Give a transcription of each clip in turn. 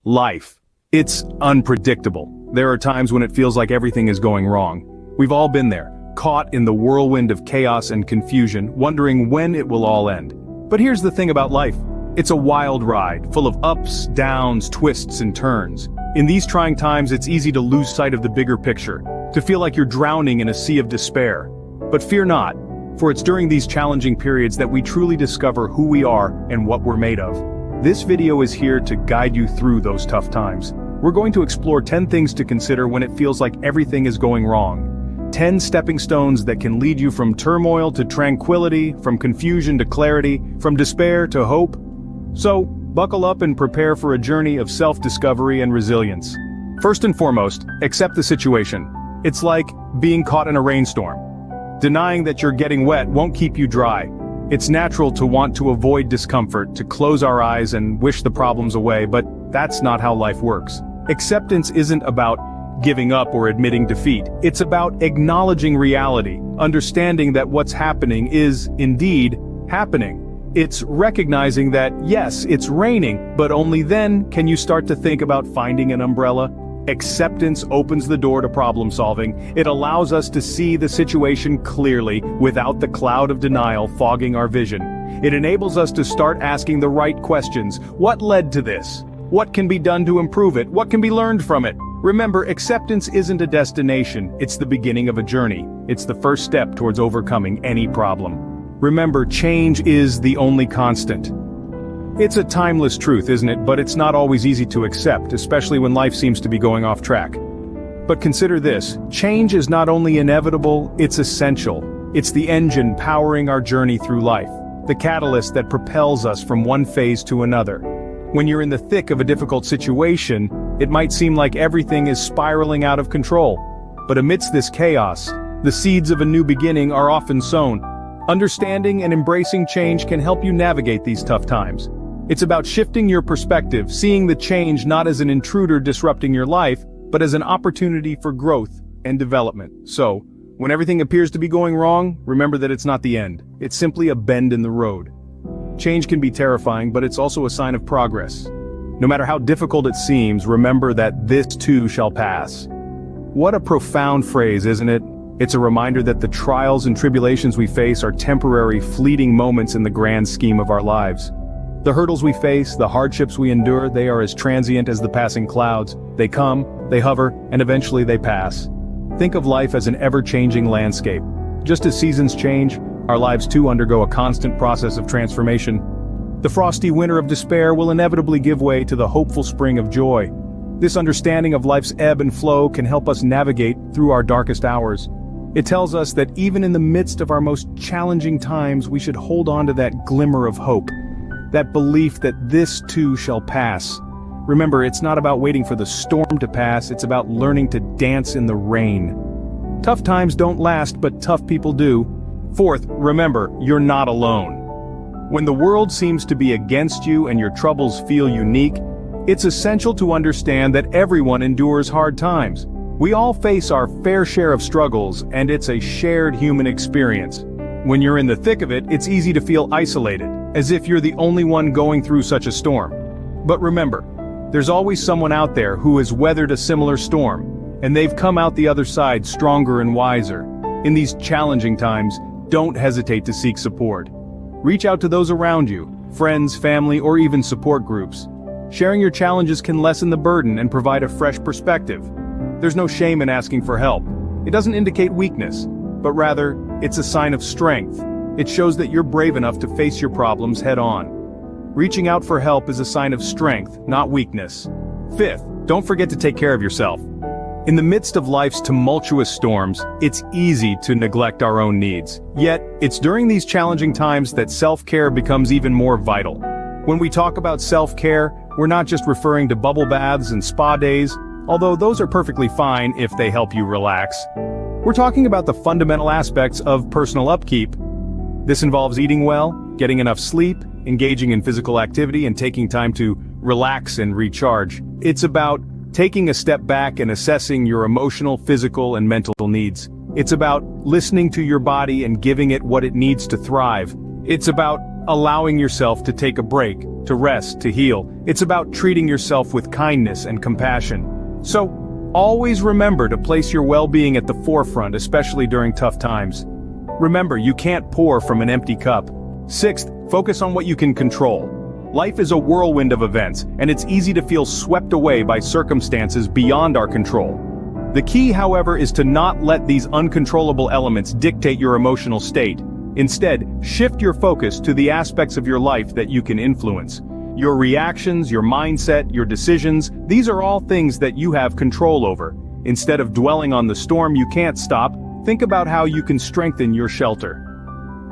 Life. It's unpredictable. There are times when it feels like everything is going wrong. We've all been there, caught in the whirlwind of chaos and confusion, wondering when it will all end. But here's the thing about life. It's a wild ride, full of ups, downs, twists, and turns. In these trying times, it's easy to lose sight of the bigger picture, to feel like you're drowning in a sea of despair. But fear not, for it's during these challenging periods that we truly discover who we are and what we're made of. This video is here to guide you through those tough times. We're going to explore 10 things to consider when it feels like everything is going wrong. 10 stepping stones that can lead you from turmoil to tranquility, from confusion to clarity, from despair to hope. So, buckle up and prepare for a journey of self-discovery and resilience. First and foremost, accept the situation. It's like being caught in a rainstorm. Denying that you're getting wet won't keep you dry. It's natural to want to avoid discomfort, to close our eyes and wish the problems away, but that's not how life works. Acceptance isn't about giving up or admitting defeat. It's about acknowledging reality, understanding that what's happening is, indeed, happening. It's recognizing that, yes, it's raining, but only then can you start to think about finding an umbrella. Acceptance opens the door to problem solving. It allows us to see the situation clearly, without the cloud of denial fogging our vision. It enables us to start asking the right questions. What led to this? What can be done to improve it? What can be learned from it? Remember, acceptance isn't a destination, it's the beginning of a journey. It's the first step towards overcoming any problem. Remember, change is the only constant. It's a timeless truth, isn't it? But it's not always easy to accept, especially when life seems to be going off track. But consider this, change is not only inevitable, it's essential. It's the engine powering our journey through life, the catalyst that propels us from one phase to another. When you're in the thick of a difficult situation, it might seem like everything is spiraling out of control. But amidst this chaos, the seeds of a new beginning are often sown. Understanding and embracing change can help you navigate these tough times. It's about shifting your perspective, seeing the change not as an intruder disrupting your life, but as an opportunity for growth and development. So, when everything appears to be going wrong, remember that it's not the end. It's simply a bend in the road. Change can be terrifying, but it's also a sign of progress. No matter how difficult it seems, remember that this too shall pass. What a profound phrase, isn't it? It's a reminder that the trials and tribulations we face are temporary, fleeting moments in the grand scheme of our lives. The hurdles we face, the hardships we endure, they are as transient as the passing clouds. They come, they hover, and eventually they pass. Think of life as an ever-changing landscape. Just as seasons change, our lives too undergo a constant process of transformation. The frosty winter of despair will inevitably give way to the hopeful spring of joy. This understanding of life's ebb and flow can help us navigate through our darkest hours. It tells us that even in the midst of our most challenging times, we should hold on to that glimmer of hope. That belief that this too shall pass. Remember, it's not about waiting for the storm to pass, it's about learning to dance in the rain. Tough times don't last, but tough people do. Fourth, remember, you're not alone. When the world seems to be against you and your troubles feel unique, it's essential to understand that everyone endures hard times. We all face our fair share of struggles, and it's a shared human experience. When you're in the thick of it, it's easy to feel isolated, as if you're the only one going through such a storm. But remember, there's always someone out there who has weathered a similar storm, and they've come out the other side stronger and wiser. In these challenging times, don't hesitate to seek support. Reach out to those around you, friends, family, or even support groups. Sharing your challenges can lessen the burden and provide a fresh perspective. There's no shame in asking for help. It doesn't indicate weakness, but rather, it's a sign of strength. It shows that you're brave enough to face your problems head-on. Reaching out for help is a sign of strength, not weakness. Fifth, don't forget to take care of yourself. In the midst of life's tumultuous storms, it's easy to neglect our own needs. Yet, it's during these challenging times that self-care becomes even more vital. When we talk about self-care, we're not just referring to bubble baths and spa days, although those are perfectly fine if they help you relax. We're talking about the fundamental aspects of personal upkeep. This involves eating well, getting enough sleep, engaging in physical activity, and taking time to relax and recharge. It's about taking a step back and assessing your emotional, physical, and mental needs. It's about listening to your body and giving it what it needs to thrive. It's about allowing yourself to take a break, to rest, to heal. It's about treating yourself with kindness and compassion. So, always remember to place your well-being at the forefront, especially during tough times. Remember, you can't pour from an empty cup. Sixth, focus on what you can control. Life is a whirlwind of events, and it's easy to feel swept away by circumstances beyond our control. The key, however, is to not let these uncontrollable elements dictate your emotional state. Instead, shift your focus to the aspects of your life that you can influence. Your reactions, your mindset, your decisions, these are all things that you have control over. Instead of dwelling on the storm you can't stop, think about how you can strengthen your shelter.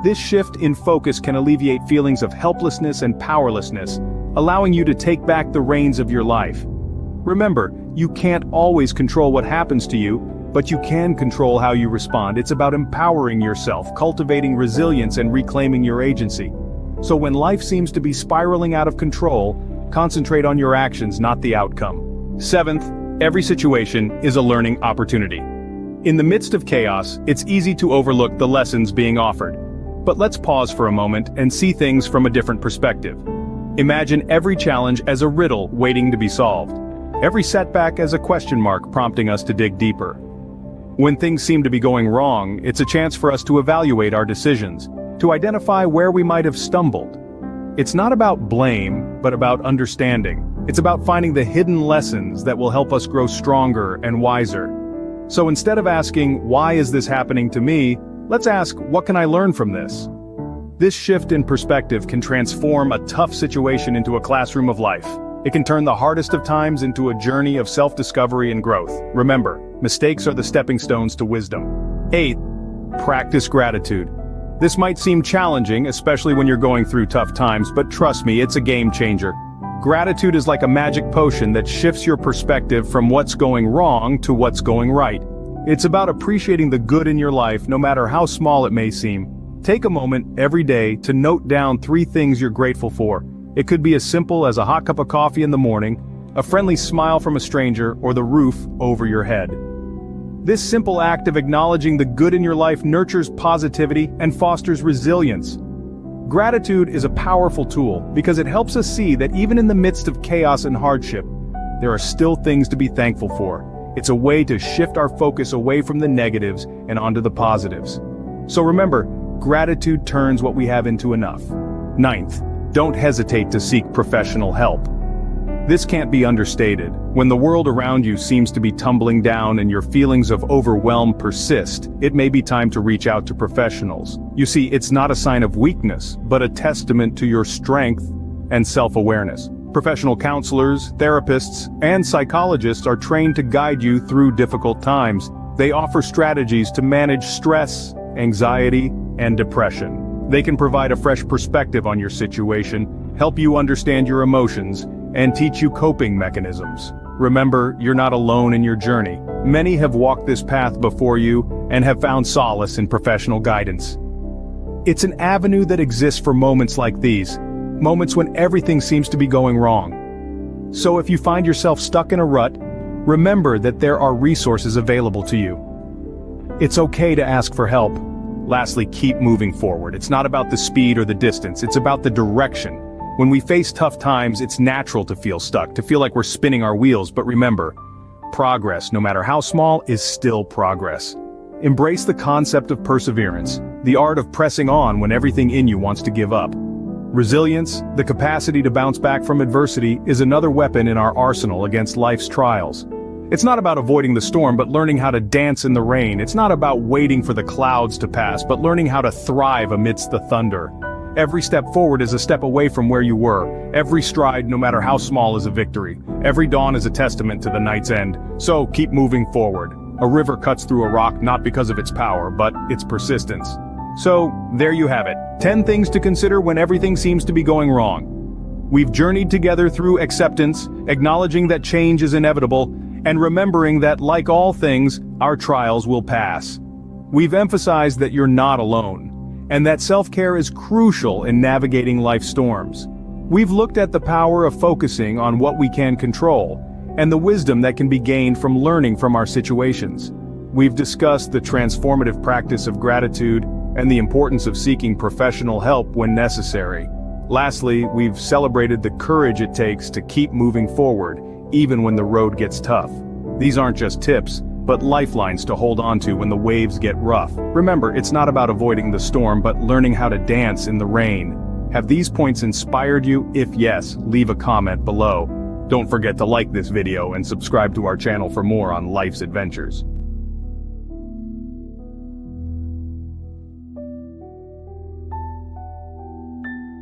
This shift in focus can alleviate feelings of helplessness and powerlessness, allowing you to take back the reins of your life. Remember, you can't always control what happens to you, but you can control how you respond. It's about empowering yourself, cultivating resilience, and reclaiming your agency. So when life seems to be spiraling out of control, concentrate on your actions, not the outcome. Seventh, every situation is a learning opportunity. In the midst of chaos, it's easy to overlook the lessons being offered. But let's pause for a moment and see things from a different perspective. Imagine every challenge as a riddle waiting to be solved. Every setback as a question mark prompting us to dig deeper. When things seem to be going wrong, it's a chance for us to evaluate our decisions, to identify where we might have stumbled. It's not about blame, but about understanding. It's about finding the hidden lessons that will help us grow stronger and wiser. So instead of asking, "Why is this happening to me?" let's ask, "What can I learn from this?" This shift in perspective can transform a tough situation into a classroom of life. It can turn the hardest of times into a journey of self-discovery and growth. Remember, mistakes are the stepping stones to wisdom. 8. Practice gratitude. This might seem challenging, especially when you're going through tough times, but trust me, it's a game changer. Gratitude is like a magic potion that shifts your perspective from what's going wrong to what's going right. It's about appreciating the good in your life, no matter how small it may seem. Take a moment every day to note down 3 things you're grateful for. It could be as simple as a hot cup of coffee in the morning, a friendly smile from a stranger, or the roof over your head. This simple act of acknowledging the good in your life nurtures positivity and fosters resilience. Gratitude is a powerful tool because it helps us see that even in the midst of chaos and hardship, there are still things to be thankful for. It's a way to shift our focus away from the negatives and onto the positives. So remember, gratitude turns what we have into enough. 9th, don't hesitate to seek professional help. This can't be understated. When the world around you seems to be tumbling down and your feelings of overwhelm persist, it may be time to reach out to professionals. You see, it's not a sign of weakness, but a testament to your strength and self-awareness. Professional counselors, therapists, and psychologists are trained to guide you through difficult times. They offer strategies to manage stress, anxiety, and depression. They can provide a fresh perspective on your situation, help you understand your emotions, and teach you coping mechanisms. Remember, you're not alone in your journey. Many have walked this path before you and have found solace in professional guidance. It's an avenue that exists for moments like these, moments when everything seems to be going wrong. So if you find yourself stuck in a rut, remember that there are resources available to you. It's okay to ask for help. Lastly, keep moving forward. It's not about the speed or the distance, it's about the direction. When we face tough times, it's natural to feel stuck, to feel like we're spinning our wheels, but remember, progress, no matter how small, is still progress. Embrace the concept of perseverance, the art of pressing on when everything in you wants to give up. Resilience, the capacity to bounce back from adversity, is another weapon in our arsenal against life's trials. It's not about avoiding the storm, but learning how to dance in the rain. It's not about waiting for the clouds to pass, but learning how to thrive amidst the thunder. Every step forward is a step away from where you were. Every stride, no matter how small, is a victory. Every dawn is a testament to the night's end. So keep moving forward. A river cuts through a rock not because of its power, but its persistence. So, there you have it. 10 things to consider when everything seems to be going wrong. We've journeyed together through acceptance, acknowledging that change is inevitable, and remembering that, like all things, our trials will pass. We've emphasized that you're not alone, and that self-care is crucial in navigating life's storms. We've looked at the power of focusing on what we can control, and the wisdom that can be gained from learning from our situations. We've discussed the transformative practice of gratitude, and the importance of seeking professional help when necessary. Lastly, we've celebrated the courage it takes to keep moving forward, even when the road gets tough. These aren't just tips, but lifelines to hold on to when the waves get rough. Remember, it's not about avoiding the storm, but learning how to dance in the rain. Have these points inspired you? If yes, leave a comment below. Don't forget to like this video and subscribe to our channel for more on life's adventures.